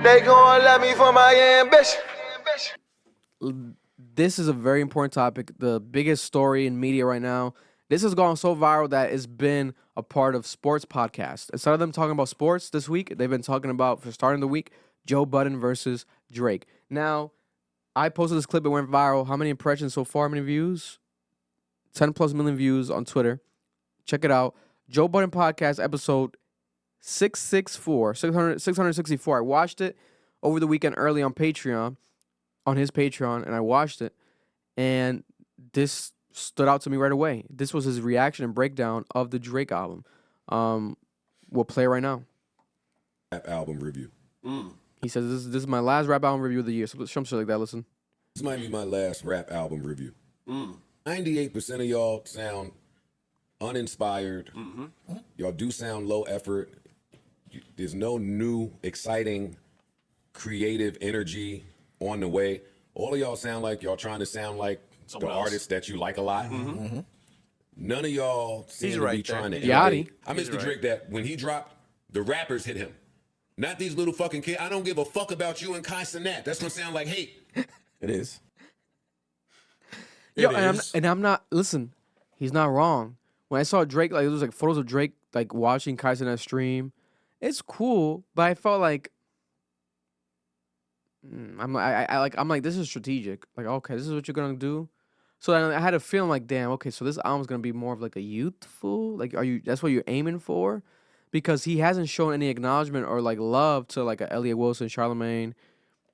They gon' love me for my ambition. This is a very important topic. The biggest story in media right now. This has gone so viral that it's been a part of sports podcasts. Instead of them talking about sports this week, they've been talking about, for starting the week, Joe Budden versus Drake. Now, I posted this clip. It went viral. How many impressions so far? How many views? 10 plus million views on Twitter. Check it out. Joe Budden podcast episode 664. I watched it over the weekend early on Patreon, on his Patreon, and I watched it. And this stood out to me right away. This was his reaction and breakdown of the Drake album. We'll play it right now. Rap album review. He says, this is my last rap album review of the year. So some shit like that, listen. This might be my last rap album review. 98% of y'all sound uninspired. Y'all do sound low effort. There's no new, exciting, creative energy on the way. All of y'all sound like y'all trying to sound like the artists that you like a lot. None of y'all seem to be trying to innovate. I miss the Drake that when he dropped, the rappers hit him. Not these little fucking kids. I don't give a fuck about you and Kai Cenat. That's gonna sound like hate. It is. Yo, and I'm not, listen, he's not wrong. When I saw Drake, like, it was like photos of Drake, like, watching Kai Cenat stream. It's cool, but I felt like, I'm like, this is strategic. Like, okay, this is what you're gonna do. So I had a feeling like, damn, okay, so this album's gonna be more of like a youthful, like, that's what you're aiming for? Because he hasn't shown any acknowledgement or like love to like a Elliot Wilson, Charlemagne,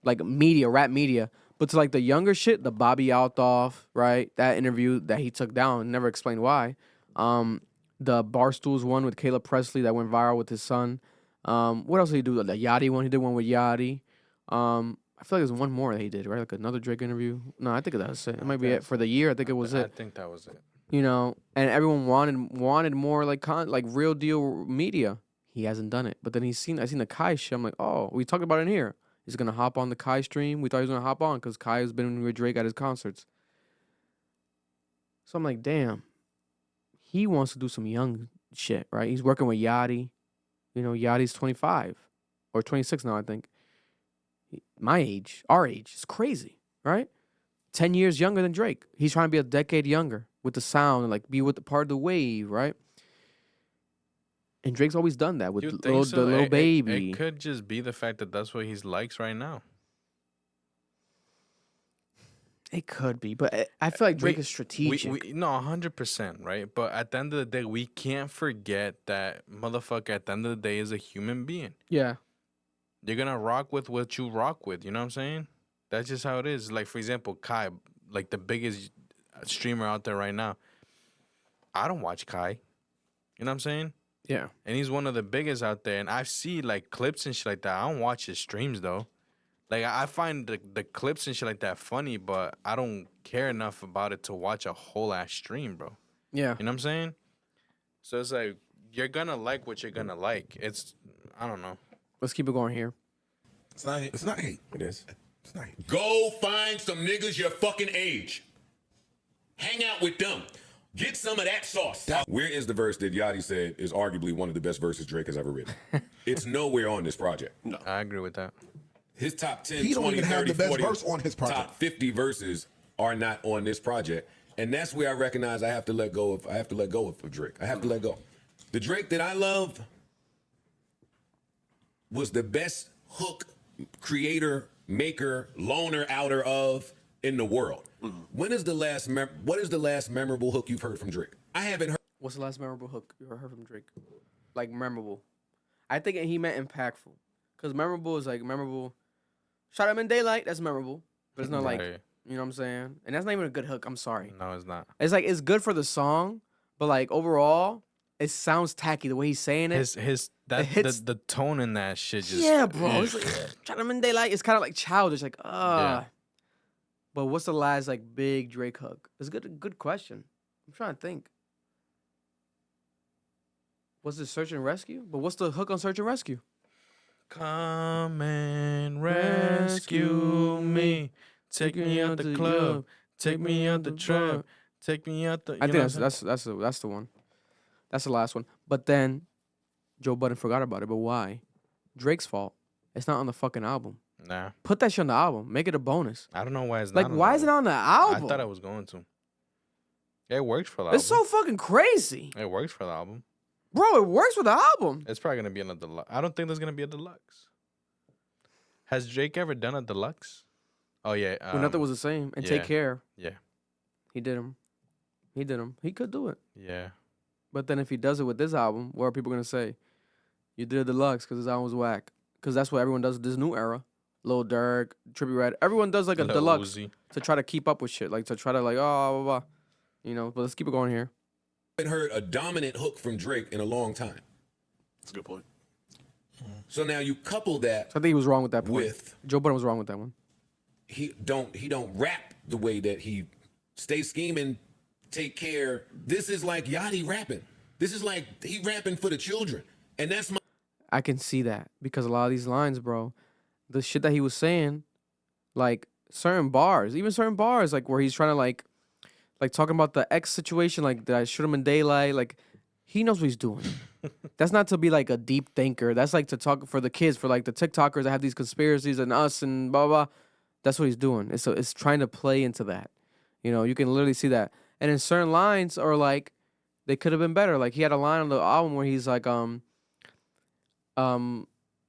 like media, rap media. But to like the younger shit, the Bobby Altoff, right? That interview that he took down, never explained why. The Barstools one with Caleb Presley that went viral with his son. What else did he do? The Yachty one, he did one with Yachty. I feel like there's one more that he did, right? Like another Drake interview. No, I think that was it. It might be it for the year. I think it was it. I think that was it. You know, and everyone wanted more like real deal media. He hasn't done it. But then I seen the Kai shit. I'm like, oh, we talked about it in here. He's gonna hop on the Kai stream. We thought he was gonna hop on because Kai has been with Drake at his concerts. So I'm like, damn. He wants to do some young shit, right? He's working with Yachty. You know, Yachty's 25 or 26 now, I think. My age, our age, it's crazy, right? 10 years younger than Drake. He's trying to be a decade younger with the sound and like be with the part of the wave, right? And Drake's always done that with the little baby. It could just be the fact that that's what he likes right now. It could be, but I feel like Drake is strategic. No, 100%, right? But at the end of the day, we can't forget that motherfucker at the end of the day is a human being. Yeah. You're going to rock with what you rock with. You know what I'm saying? That's just how it is. Like, for example, Kai, like the biggest streamer out there right now. I don't watch Kai. You know what I'm saying? Yeah. And he's one of the biggest out there. And I see, like, clips and shit like that. I don't watch his streams, though. Like, I find the clips and shit like that funny, but I don't care enough about it to watch a whole-ass stream, bro. Yeah. You know what I'm saying? So it's like, you're going to like what you're going to like. It's, I don't know. Let's keep it going here. It's not hate. It is. It's not hate. Go find some niggas your fucking age. Hang out with them. Get some of that sauce. Where is the verse that Yachty said is arguably one of the best verses Drake has ever written? It's nowhere on this project. No. I agree with that. His top 10, He don't 20, even 30, have the best 40, verse on his project. top 50 verses are not on this project. And that's where I recognize I have to let go of Drake. I have to let go. The Drake that I love was the best hook creator, maker, loner outer of in the world. When is the last what is the last memorable hook you've heard from Drake? I haven't heard. What's the last memorable hook you ever heard from Drake? Like memorable. I think he meant impactful. Because memorable is like memorable. Shot him in daylight, that's memorable. But it's not like, you know what I'm saying? And that's not even a good hook, I'm sorry. No, it's not. It's like, it's good for the song, but like overall, it sounds tacky the way he's saying it. The tone in that shit just. Yeah, bro. It's like, shot him in daylight. It's kind of like childish, like, Yeah. But what's the last like big Drake hook? It's a good question. I'm trying to think. Was it Search and Rescue? But what's the hook on Search and Rescue? Come and rescue me. Take me out the club. Take me out the trap. Take me out the. I think that's the one. That's the last one. But then Joe Budden forgot about it. But why? Drake's fault. It's not on the fucking album. Nah, Put that shit on the album. Make it a bonus. I don't know why it's Like, not. on why the is it album. on the I album? thought I was going to. It works for the It's album. so fucking crazy. It works for the album. Bro, it works with the album. It's probably gonna be another deluxe. I don't think there's gonna be a deluxe. Has Drake ever done a deluxe? Oh yeah. When nothing was the same. And Take yeah. Care. Yeah. He did him. He could do it. Yeah. But then if he does it with this album, what are people going to say? You did a deluxe because this album was whack. Because that's what everyone does with this new era. Lil Durk, Trippie Redd. Everyone does like a Lil deluxe Uzi. to try to keep up with shit. Like to try to like, oh, blah, blah. You know, but let's keep it going here. I haven't heard a dominant hook from Drake in a long time. That's a good point. So now you couple that So I think he was wrong with that point. with Joe Budden was wrong with that one. he don't rap the way that he stay scheming, Take Care. This is like Yachty rapping. This is like he rapping for the children. And that's my I can see that because a lot of these lines, bro, the shit that he was saying, like certain bars, like where he's trying to like talking about the X situation, like that I shoot him in daylight, like he knows what he's doing. That's not to be like a deep thinker. That's like to talk for the kids, for like the TikTokers that have these conspiracies and us and blah blah. That's what he's doing. It's trying to play into that. You know, you can literally see that. And in certain lines are like they could have been better. Like he had a line on the album where he's like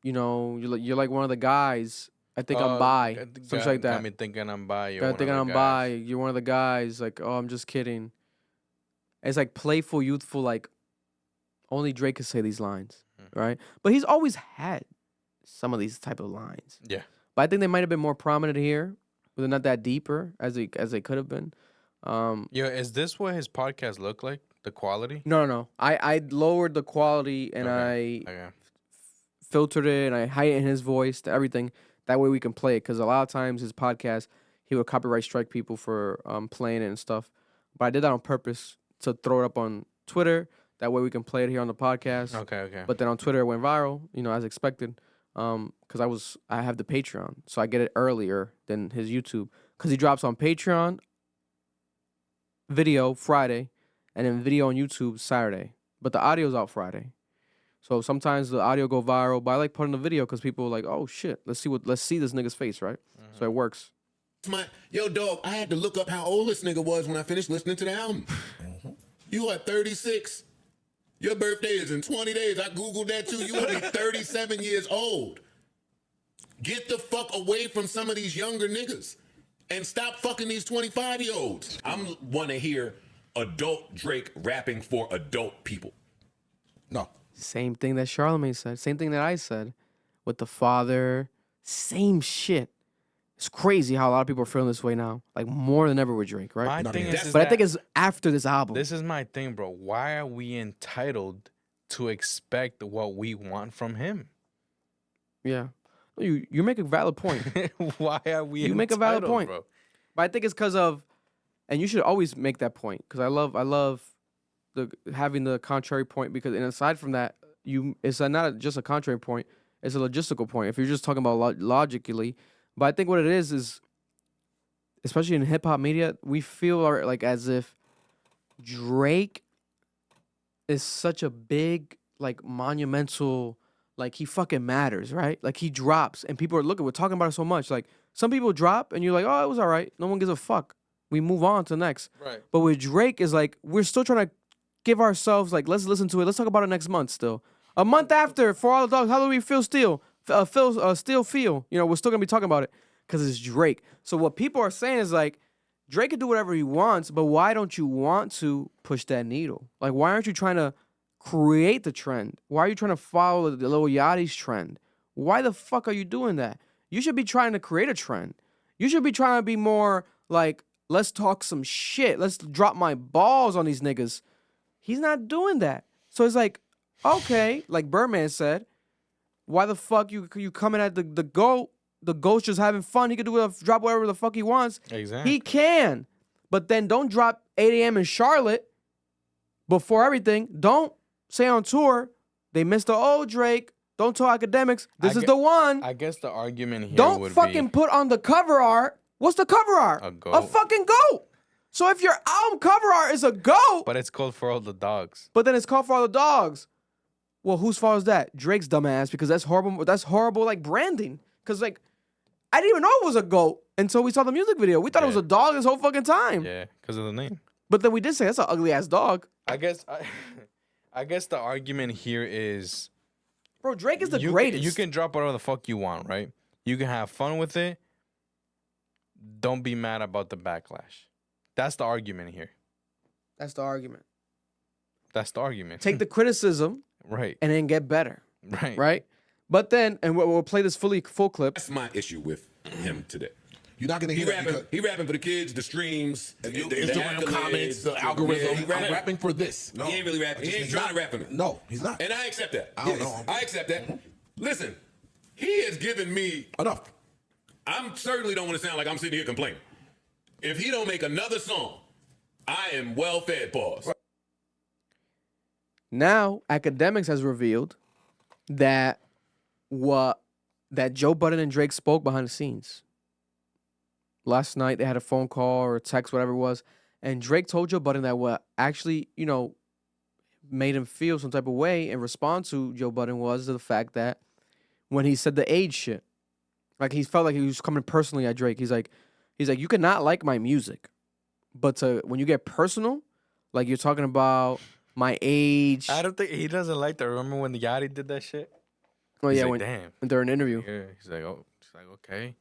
you know, you're like one of the guys. I think I'm bi. Something like that. Got me thinking I'm bi. You're I one think of the I'm guys. bi. You're one of the guys. Like, oh, I'm just kidding. It's like playful, youthful. Like only Drake could say these lines, right? But he's always had some of these type of lines. Yeah. But I think they might have been more prominent here, but they're not that deeper as they could have been. Yo, is this what his podcast looked like? The quality? No. I lowered the quality and I Okay. filtered it and I heightened his voice to everything. That way we can play it because a lot of times his podcast he would copyright strike people for playing it and stuff. But I did that on purpose to throw it up on Twitter. That way we can play it here on the podcast. Okay. But then on Twitter it went viral, you know, as expected. Because I have the Patreon, so I get it earlier than his YouTube. Because he drops on Patreon video Friday, and then video on YouTube Saturday. But the audio's out Friday. So sometimes the audio go viral, but I like putting the video because people are like, oh shit, let's see this nigga's face, right? So it works. yo, dog, I had to look up how old this nigga was when I finished listening to the album. You are 36. Your birthday is in 20 days. I Googled that too. You will be 37 years old. Get the fuck away from some of these younger niggas and stop fucking these 25-year-olds. I want to hear adult Drake rapping for adult people. No. Same thing that Charlamagne said. Same thing that I said with the father. Same shit. It's crazy how a lot of people are feeling this way now. Like more than ever with Drake, right? My thing is But I that think it's after this album. this is my thing, bro. Why are we entitled to expect what we want from him? Yeah. You make a valid point. Why are we You make a valid entitled, point. bro? But I think it's because of, and you should always make that point because I love the having the contrary point because and aside from that, it's not just a contrary point, it's a logistical point. If you're just talking about logically, but I think what it is especially in hip hop media, we feel like as if Drake is such a big like monumental. Like, he fucking matters, right? Like, he drops, and people are looking. We're talking about it so much. Like, some people drop, and you're like, oh, it was all right. No one gives a fuck. We move on to the next. Right. But with Drake, is like, we're still trying to give ourselves, like, let's listen to it. Let's talk about it next month still. A month after, For All the Dogs, how do we feel still? Still feel? You know, we're still going to be talking about it because it's Drake. So what people are saying is, like, Drake can do whatever he wants, but why don't you want to push that needle? Like, why aren't you trying to create the trend? Why are you trying to follow the Lil Yachty's trend? Why the fuck are you doing that? You should be trying to create a trend. You should be trying to be more like, let's talk some shit. Let's drop my balls on these niggas. He's not doing that. So it's like, okay, like Birdman said, why the fuck you coming at the GOAT? The GOAT's just having fun. He could drop whatever the fuck he wants. Exactly. He can. But then don't drop 8 a.m. in Charlotte before everything. Don't say on tour, they missed the old Drake. Don't tell academics. This is the one. I guess the argument here Don't would fucking be put on the cover art. What's the cover art? A goat. A fucking goat. So if your album cover art is a goat, but it's called For All the Dogs. but then it's called For All the Dogs. Well, whose fault is that? Drake's dumbass, because that's horrible. That's horrible, like branding. Because like, I didn't even know it was a goat until we saw the music video. We thought it was a dog this whole fucking time. Yeah, because of the name. But then we did say that's an ugly ass dog. I guess the argument here is, Bro, Drake is the greatest. You can drop whatever the fuck you want, right? You can have fun with it. Don't be mad about the backlash. That's the argument here. That's the argument. That's the argument. Take the criticism, right, and then get better. right, Right. But then, and we'll play this full clip. That's my issue with him today. You're not gonna hear that. He rapping for the kids, the streams, The Instagram comments, the algorithm. I'm rapping for this. No, he ain't really rapping. He ain't trying to rap for me. No, he's not. And I accept that. I don't know. I accept that. Listen, he has given me Enough. I certainly don't want to sound like I'm sitting here complaining. If he don't make another song, I am well fed. Pause. Now, Academics has revealed that Joe Budden and Drake spoke behind the scenes. Last night they had a phone call or a text, whatever it was, and Drake told Joe Budden that what actually, made him feel some type of way in response to Joe Budden was the fact that when he said the age shit, like he felt like he was coming personally at Drake. He's like, you could not like my music, but when you get personal, like you're talking about my age. I don't think he doesn't like that. Remember when the Yachty did that shit? Oh He's yeah, like, when damn. during an interview. Yeah, he's like, okay.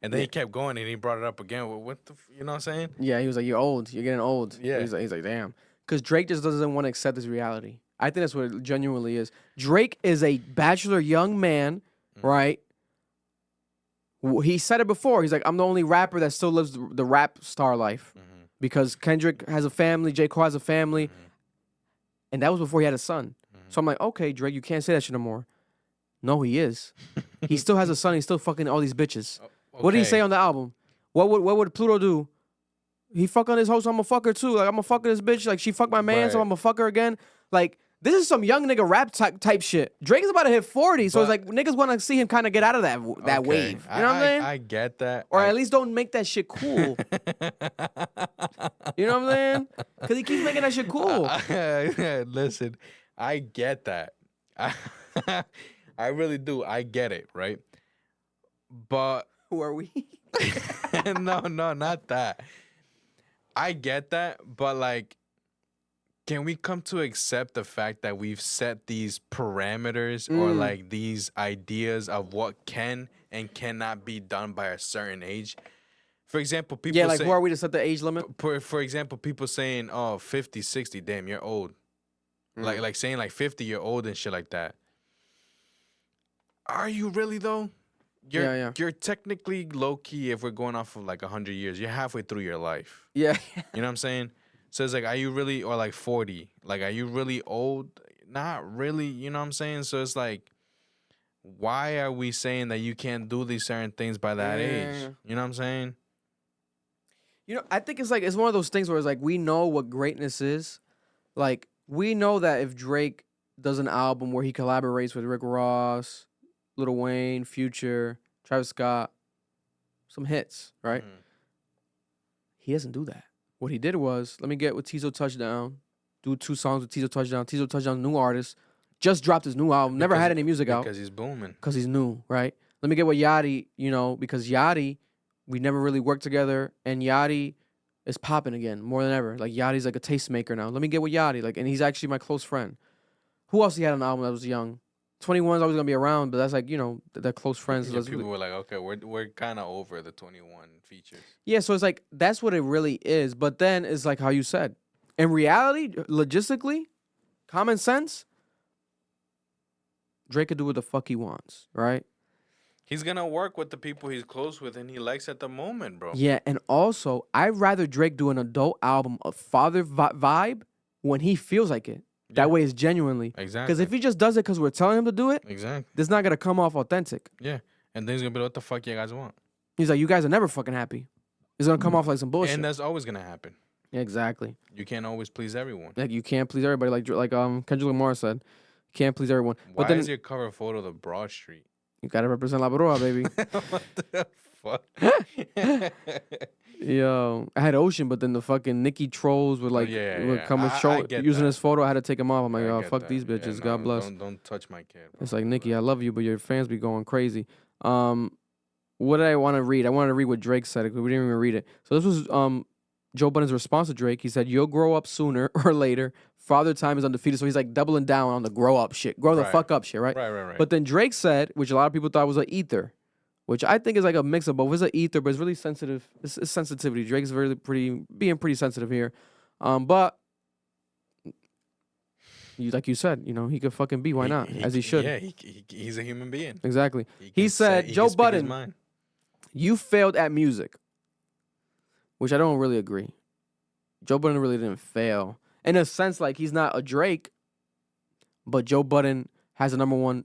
And then he kept going and he brought it up again. Well, what the, you know what I'm saying? Yeah, he was like, you're old. You're getting old. Yeah. He's like, damn. Because Drake just doesn't want to accept this reality. I think that's what it genuinely is. Drake is a bachelor young man, right? He said it before. He's like, I'm the only rapper that still lives the rap star life. Because Kendrick has a family, J. Cole has a family. And that was before he had a son. So I'm like, okay, Drake, you can't say that shit no more. No, he is. He still has a son. He's still fucking all these bitches. What did he say on the album? What would Pluto do? He fuck on his host, I'm gonna fuck her too. Like, I'm gonna fuck this bitch. Like, she fucked my man, so I'm gonna fuck her again. Like, this is some young nigga rap type shit. Drake is about to hit 40, so it's like niggas want to see him kind of get out of that wave. You know what I'm saying? I get that. Or at least don't make that shit cool. You know what I'm saying? Because he keeps making that shit cool. Listen, I get that. I really do. I get it, right? But who are we? no, not that. I get that, but like, can we come to accept the fact that we've set these parameters or like these ideas of what can and cannot be done by a certain age? For example, people like, say, who are we to set the age limit? For example, people saying, oh, 50, 60, damn, you're old. Like saying like 50, you're old and shit like that. Are you really though? You're technically low key if we're going off of like 100 years. You're halfway through your life. Yeah. You know what I'm saying? So it's like, are you really, or like 40? Like, are you really old? Not really, you know what I'm saying? So it's like, why are we saying that you can't do these certain things by that age? You know what I'm saying? I think it's like, it's one of those things where it's like, we know what greatness is. Like, we know that if Drake does an album where he collaborates with Rick Ross, Lil Wayne, Future, Travis Scott, some hits, right? He doesn't do that. What he did was, let me get with Tizo Touchdown, do 2 songs with Tizo Touchdown. Tizo Touchdown, new artist, just dropped his new album, never had any music out. Because he's booming. Because he's new, right? Let me get with Yachty, because Yachty, we never really worked together, and Yachty is popping again more than ever. Like, Yachty's like a tastemaker now. Let me get with Yachty, like, and he's actually my close friend. Who else he had on the album that was young? 21's always gonna be around, but that's like, they're close friends. Yeah, people were like, okay, we're kind of over the 21 features. Yeah, so it's like, that's what it really is. But then it's like how you said. In reality, logistically, common sense, Drake could do what the fuck he wants, right? He's gonna work with the people he's close with and he likes at the moment, bro. Yeah, and also, I'd rather Drake do an adult album of father vibe when he feels like it. That way it's genuinely. Exactly. Because if he just does it because we're telling him to do it, exactly, it's not going to come off authentic. Yeah. And then he's going to be like, what the fuck you guys want? He's like, you guys are never fucking happy. It's going to come off like some bullshit. And that's always going to happen. Exactly. You can't always please everyone. Like, you can't please everybody. Like Kendrick Lamar said, you can't please everyone. Why but then, is your cover photo the Broad Street? You got to represent La Broa, baby. What the fuck? Yo, I had Ocean, but then the fucking Nicki trolls would like would come and show using his photo. I had to take him off. I'm like, oh fuck these bitches. Yeah, God bless. Don't touch my kid. Bro. It's like Nicki, I love you, but your fans be going crazy. What did I want to read? I wanted to read what Drake said because we didn't even read it. So this was Joe Budden's response to Drake. He said, "You'll grow up sooner or later. Father Time is undefeated." So he's like doubling down on the grow up shit, grow the fuck up shit, right? Right. But then Drake said, which a lot of people thought was an ether, which I think is like a mix of both. It's an ether, but it's really sensitive. It's sensitivity. Drake's being pretty sensitive here. But like you said, he could fucking be. Why not? As he should. Yeah, he's a human being. Exactly. He said, Joe Budden, you failed at music, which I don't really agree. Joe Budden really didn't fail. In a sense, like he's not a Drake, but Joe Budden has the #1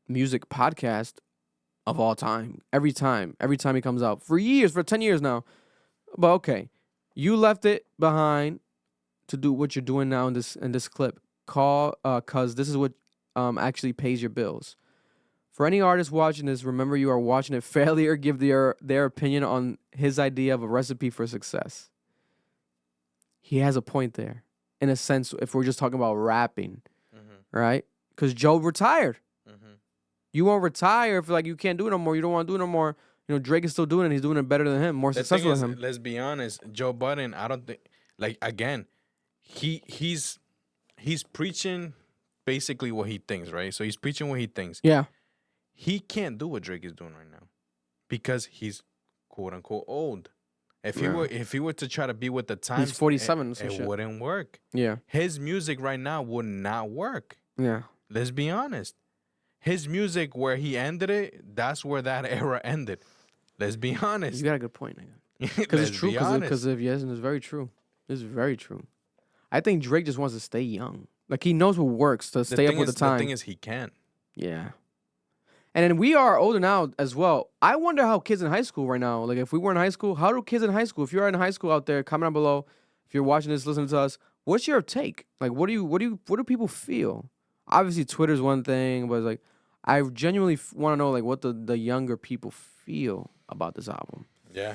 music podcast of all time. Every time he comes out. For 10 years now. But okay, you left it behind to do what you're doing now in this clip. Cause this is what actually pays your bills. For any artist watching this, remember you are watching a failure give their opinion on his idea of a recipe for success. He has a point there. In a sense, if we're just talking about rapping, right? Because Joe retired. You won't retire if like you can't do it no more. You don't want to do it no more. Drake is still doing it. He's doing it better than him, more successful than him. Let's be honest, Joe Budden. I don't think again, he's preaching basically what he thinks, right? So he's preaching what he thinks. Yeah. He can't do what Drake is doing right now because he's quote unquote old. If he were to try to be with the times, he's 47. It wouldn't work. Yeah. His music right now would not work. Yeah. Let's be honest. His music, where he ended it, that's where that era ended. Let's be honest. You got a good point, nigga. Because it's true. Because it's very true. It's very true. I think Drake just wants to stay young. Like he knows what works to stay up with the time. The thing is, he can. Yeah. And then we are older now as well. I wonder how kids in high school right now, like if we were in high school, how do kids in high school, if you're in high school out there, comment down below. If you're watching this, listening to us, what's your take? Like, what do people feel? Obviously, Twitter's one thing, but it's like, I genuinely want to know like what the younger people feel about this album. Yeah,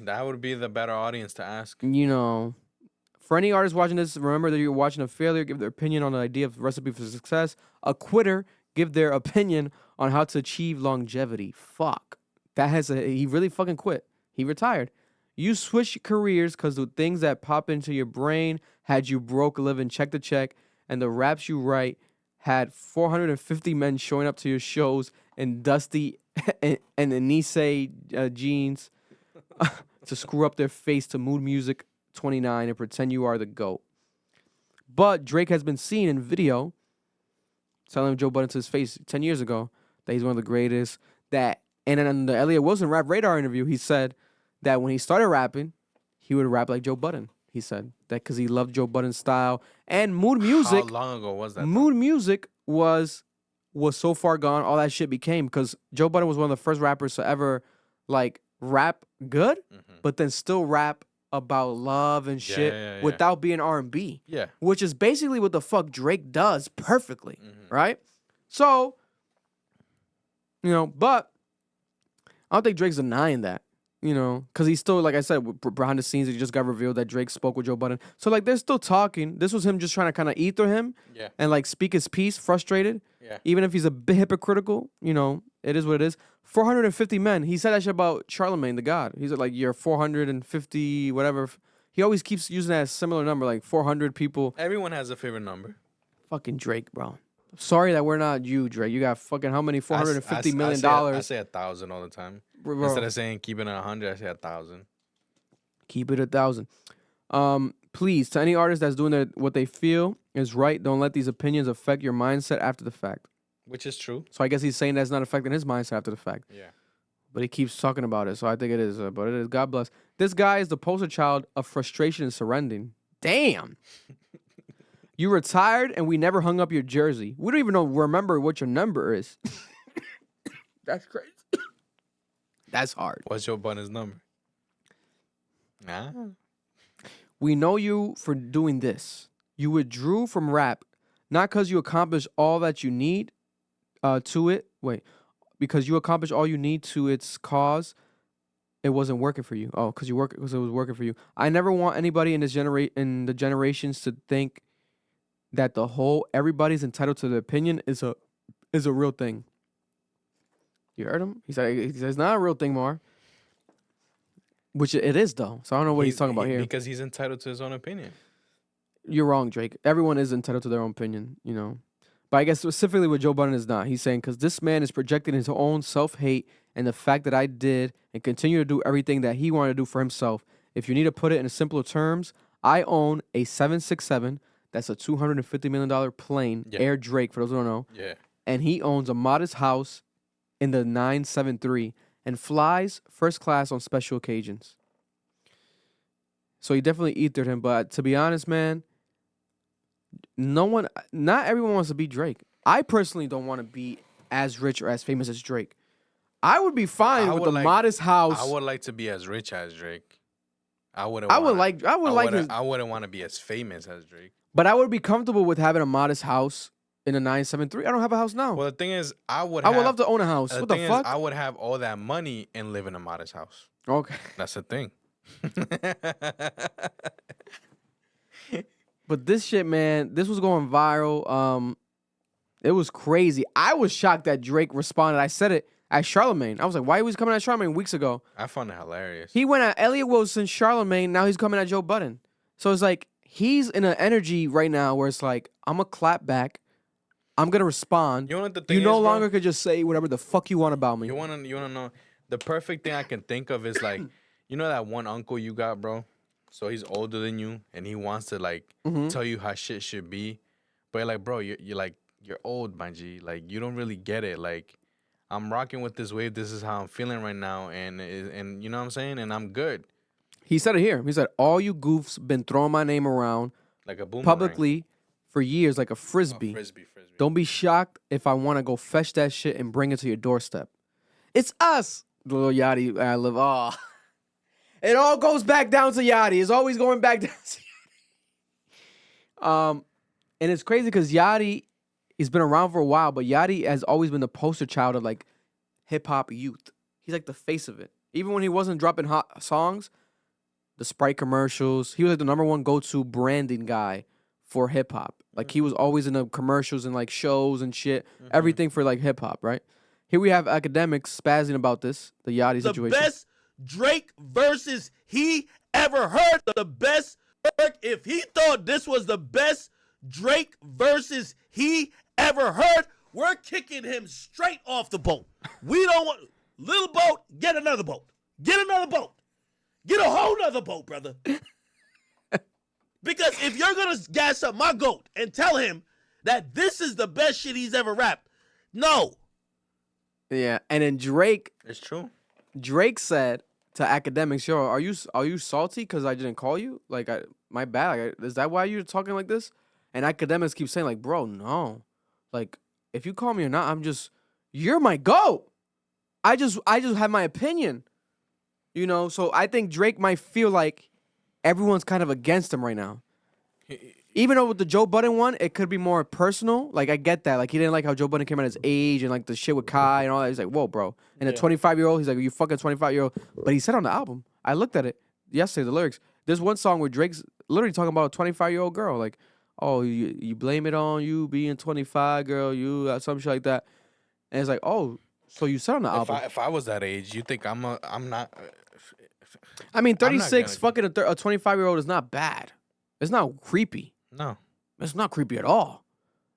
that would be the better audience to ask. For any artist watching this, remember that you're watching a failure. Give their opinion on the idea of recipe for success. A quitter, give their opinion on how to achieve longevity. Fuck. He really fucking quit. He retired. You switch careers because the things that pop into your brain had you broke living check to check, and the raps you write had 450 men showing up to your shows in dusty and Nipsey jeans to screw up their face to Mood Music 29 and pretend you are the GOAT. But Drake has been seen in video telling Joe Budden to his face 10 years ago that he's one of the greatest. And in the Elliot Wilson Rap Radar interview, he said that when he started rapping, he would rap like Joe Budden. He said that because he loved Joe Budden's style. And Mood Music. How long ago was that? Mood Music was so far gone. All that shit became because Joe Budden was one of the first rappers to ever like rap good, but then still rap about love and shit without being R&B. Yeah. Which is basically what the fuck Drake does perfectly, right? So, but I don't think Drake's denying that, because he's still, like I said, behind the scenes, it just got revealed that Drake spoke with Joe Budden. So, like, they're still talking. This was him just trying to kind of ether him and, like, speak his piece, frustrated. Yeah. Even if he's a bit hypocritical, it is what it is. 450 men. He said that shit about Charlemagne the God. He's like, you're 450, whatever. He always keeps using that similar number, like 400 people. Everyone has a favorite number. Fucking Drake, bro. Sorry that we're not you, Drake. You got fucking how many? $450 million. I say 1,000 all the time. Bro. Instead of saying keep it at 100, I say 1,000. Keep it 1,000. Please, to any artist that's doing what they feel is right, don't let these opinions affect your mindset after the fact. Which is true. So I guess he's saying that's not affecting his mindset after the fact. Yeah. But he keeps talking about it, so I think it is. But it is. God bless. This guy is the poster child of frustration and surrendering. Damn. You retired and we never hung up your jersey. We don't even remember what your number is. That's crazy. That's hard. What's Joe Budden's number? Nah. We know you for doing this. You withdrew from rap, not because you accomplished all that you need to it. Wait, because you accomplished all you need to its cause. it wasn't working for you. Oh, because it was working for you. I never want anybody in the generations to think that everybody's entitled to their opinion is a real thing. You heard him? He said it's not a real thing, Mar. Which it is though. So I don't know what he's talking about here. Because he's entitled to his own opinion. You're wrong, Drake. Everyone is entitled to their own opinion, you know. But I guess specifically what Joe Budden is not. He's saying, because this man is projecting his own self-hate and the fact that I did and continue to do everything that he wanted to do for himself. If you need to put it in simpler terms, I own a 767. That's a $250 million plane, Air Drake, for those who don't know. Yeah. And he owns a modest house in the 973 and flies first class on special occasions. So he definitely ethered him. But to be honest, man, not everyone wants to be Drake. I personally don't want to be as rich or as famous as Drake. I would be fine with a modest house. I would like to be as rich as Drake. I wouldn't want to be as famous as Drake. But I would be comfortable with having a modest house in a 973. I don't have a house now. Well, the thing is, I would love to own a house. What the fuck? I would have all that money and live in a modest house. Okay. That's the thing. But this shit, man, this was going viral. It was crazy. I was shocked that Drake responded. I said it at Charlemagne. I was like, why was he coming at Charlemagne weeks ago? I found it hilarious. He went at Elliot Wilson, Charlemagne. Now he's coming at Joe Budden. So it's like he's in an energy right now where it's like, I'm going to clap back. I'm going to respond. You know what the thing is, no longer could just say whatever the fuck you want about me. You want to know? The perfect thing I can think of is like, you know that one uncle you got, bro? So he's older than you, and he wants to like tell you how shit should be, but you're like, bro, you're old, my G. Like you don't really get it. Like I'm rocking with this wave. This is how I'm feeling right now, and you know what I'm saying. And I'm good. He said it here. He said, "All you goofs been throwing my name around like a boomerang publicly for years, like a frisbee. Frisbee. Don't be shocked if I want to go fetch that shit and bring it to your doorstep. It's us." The little Yachty I live. Oh. It all goes back down to Yachty. It's always going back down to Yachty. And it's crazy because Yachty, he's been around for a while, but Yachty has always been the poster child of like hip hop youth. He's like the face of it. Even when he wasn't dropping hot songs, the Sprite commercials, he was like the number one go-to branding guy for hip hop. Like he was always in the commercials and like shows and shit, everything for like hip hop, right? Here we have academics spazzing about this, the Yachty situation. The best Drake versus he ever heard. The best work. If he thought this was the best Drake versus he ever heard, we're kicking him straight off the boat. We don't want little boat. Get another boat. Get another boat. Get a whole nother boat, brother. Because if you're gonna gas up my goat and tell him that this is the best shit he's ever rapped, no. Yeah, and then Drake. It's true. Drake said to academics, "Yo, are you salty because I didn't call you? Like, my bad. Is that why you're talking like this?" And academics keep saying, like, "Bro, no. Like, if you call me or not, you're my GOAT. I just have my opinion, you know." So I think Drake might feel like everyone's kind of against him right now. Even though with the Joe Budden one, it could be more personal. Like, I get that. Like, he didn't like how Joe Budden came at his age and, like, the shit with Kai and all that. He's like, whoa, bro. And a 25-year-old, he's like, you fucking 25-year-old. But he said on the album, I looked at it yesterday, the lyrics. There's one song where Drake's literally talking about a 25-year-old girl. Like, oh, you blame it on you being 25, girl. You some shit like that. And it's like, oh, so you said on the album. If I was that age, you think I'm not... I mean, 36 fucking a 25-year-old is not bad. It's not creepy. No. It's not creepy at all.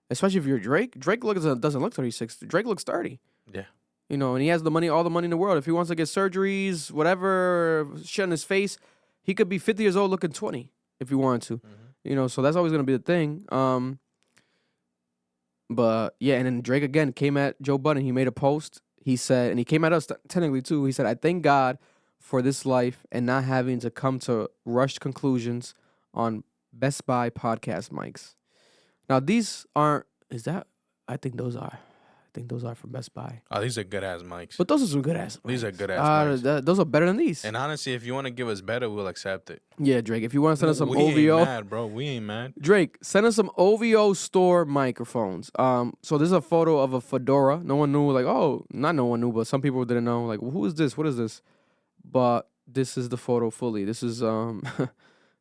Especially if you're Drake. Drake doesn't look 36. Drake looks 30. Yeah. You know, and he has the money, all the money in the world. If he wants to get surgeries, whatever, shit on his face, he could be 50 years old looking 20 if he wanted to. You know, so that's always going to be the thing. But, yeah, and then Drake again came at Joe Budden. He made a post. He said, and he came at us technically too. He said, I thank God for this life and not having to come to rushed conclusions on Best Buy podcast mics. Now these aren't. I think those are from Best Buy. Oh, these are good ass mics. But those are some good ass mics. These are good ass mics. Those are better than these. And honestly, if you want to give us better, we'll accept it. Yeah, Drake. If you want to send us some we OVO, ain't mad, bro. We ain't mad. Drake, send us some OVO store microphones. So this is a photo of a fedora. No one knew. Like, oh, not no one knew, but some people didn't know. Like, well, who is this? What is this? but this is the photo fully. This is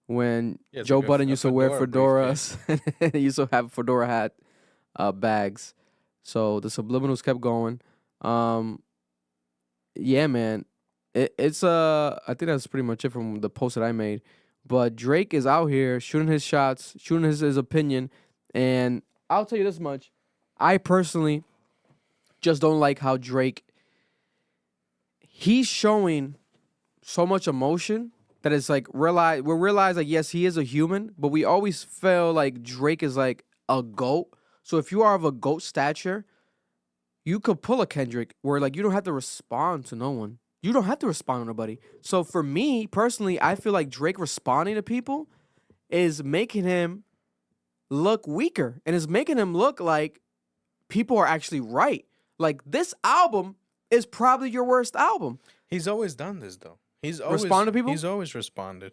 when Yeah, it's Joe like a Budden f- a used to wear fedora fedoras. And he used to have fedora hat bags. So the subliminals kept going. Yeah, man. It's I think that's pretty much it from the post that I made. But Drake is out here shooting his shots, shooting his opinion, and I'll tell you this much: I personally just don't like how Drake. He's showing so much emotion that it's like we realize like yes he is a human, but we always feel like Drake is like a goat. So if you are of a goat stature, you could pull a Kendrick where like you don't have to respond to no one. You don't have to respond to nobody. So for me personally, I feel like Drake responding to people is making him look weaker and is making him look like people are actually right. Like this album is probably your worst album. He's always done this though. He's always Respond to people? He's always responded.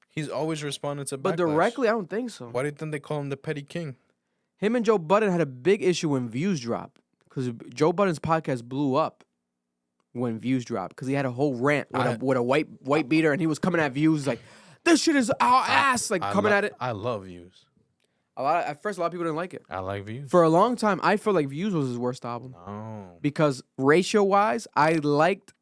He's always responded to But backlash. directly, I don't think so. Why do you think they call him the petty king? Him and Joe Budden had a big issue when views dropped because Joe Budden's podcast blew up when views dropped because he had a whole rant with a white beater and he was coming at views like this shit is our ass like coming at it. I love views. At first a lot of people didn't like it. I like views. For a long time, I feel like Views was his worst album Oh. because ratio wise, I liked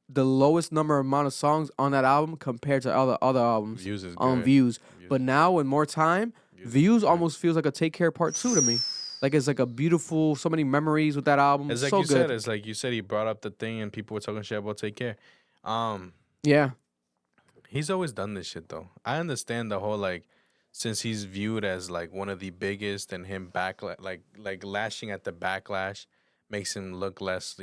the lowest amount of songs on that album compared to other albums Views is on good. Views. Views. But now with more time, Views almost feels like a Take Care Part 2 to me. Like it's like a beautiful, so many memories with that album. It's like so you good. said. It's like you said. He brought up the thing, and people were talking shit about Take Care. Yeah. He's always done this shit though. I understand the whole like, since he's viewed as like one of the biggest, and him like lashing at the backlash makes him look less,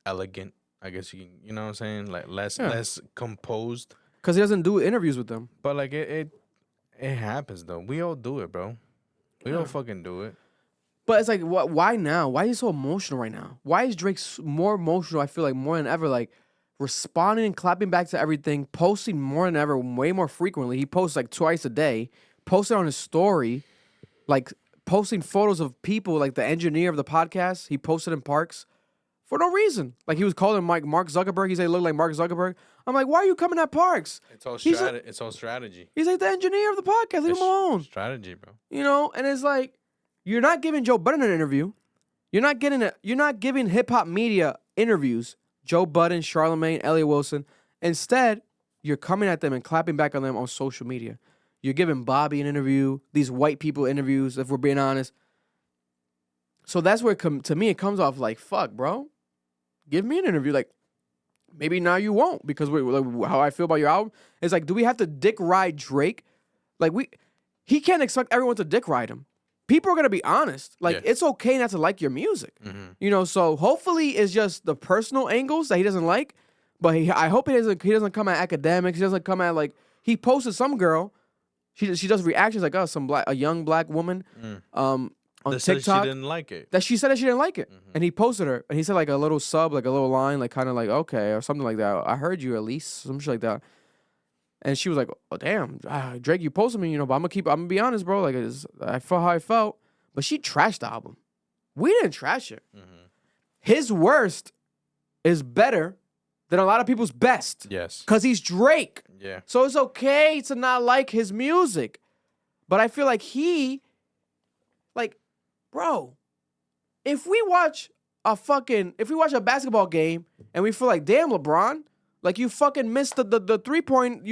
elegant. I guess you know what I'm saying, like less composed. Because he doesn't do interviews with them. But like it happens though. We all do it, bro. We all fucking do it. But it's like, why now? Why is he so emotional right now? Why is Drake more emotional, I feel like, more than ever? Like, responding and clapping back to everything, posting more than ever, way more frequently. He posts like twice a day, posted on his story, like posting photos of people, like the engineer of the podcast, he posted in parks for no reason. Like he was calling Mark Zuckerberg. He said he looked like Mark Zuckerberg. I'm like, why are you coming at Parks? It's all He's it's all strategy. He's like the engineer of the podcast. Leave him alone. Strategy, bro. You know, and it's like, you're not giving Joe Budden an interview. You're not giving hip hop media interviews. Joe Budden, Charlamagne, Elliot Wilson. Instead, you're coming at them and clapping back on them on social media. You're giving Bobby an interview, these white people interviews, if we're being honest. So that's where, to me, it comes off like, fuck, bro. Give me an interview. Like, maybe now you won't, because like, how I feel about your album is like, do we have to dick ride Drake? Like, he can't expect everyone to dick ride him. People are going to be honest. Like, Yeah. it's okay not to like your music. Mm-hmm. You know, so hopefully it's just the personal angles that he doesn't like. But I hope he doesn't come at academics. He doesn't come at, like, he posted some girl. She does reactions like, a young black woman on That said TikTok. she didn't like it. That she said that she didn't like it. And he posted her. And he said, like, a little sub, like a little line, like, kind of like, okay, or something like that. I heard you at least, some shit like that. And she was like, oh, damn, Drake, you posted me, but I'm gonna be honest, bro. Like, I felt how I felt. But she trashed the album. We didn't trash it. Mm-hmm. His worst is better than a lot of people's best. Yes. Because he's Drake. Yeah. So it's okay to not like his music. But I feel like bro, if we watch a basketball game and we feel like, damn, LeBron, like you fucking missed the 3-point,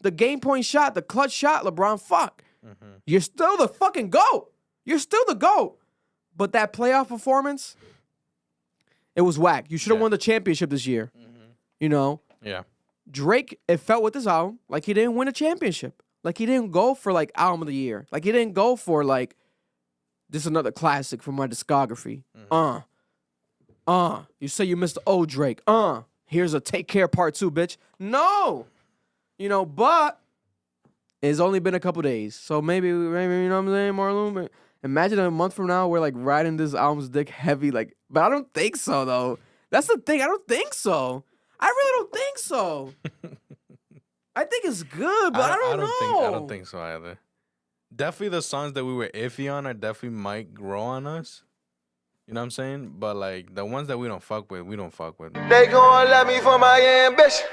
the game point shot, the clutch shot, LeBron, fuck. Mm-hmm. You're still the fucking GOAT. You're still the GOAT. But that playoff performance, it was whack. You should have won the championship this year. Mm-hmm. You know? Yeah. Drake, it felt with this album like he didn't win a championship. Like he didn't go for like album of the year. Like he didn't go for like, this is another classic from my discography. You say you missed the old Drake. Here's a Take Care Part 2, bitch. No. But it's only been a couple days. So maybe, you know what I'm saying, Marlon? Imagine a month from now, we're like riding this album's dick heavy. Like, but I don't think so, though. That's the thing. I don't think so. I really don't think so. I think it's good, but I don't know. I don't think so either. Definitely the songs that we were iffy on are definitely might grow on us. You know what I'm saying? But like the ones that we don't fuck with, we don't fuck with. They gon' love me for my ambition.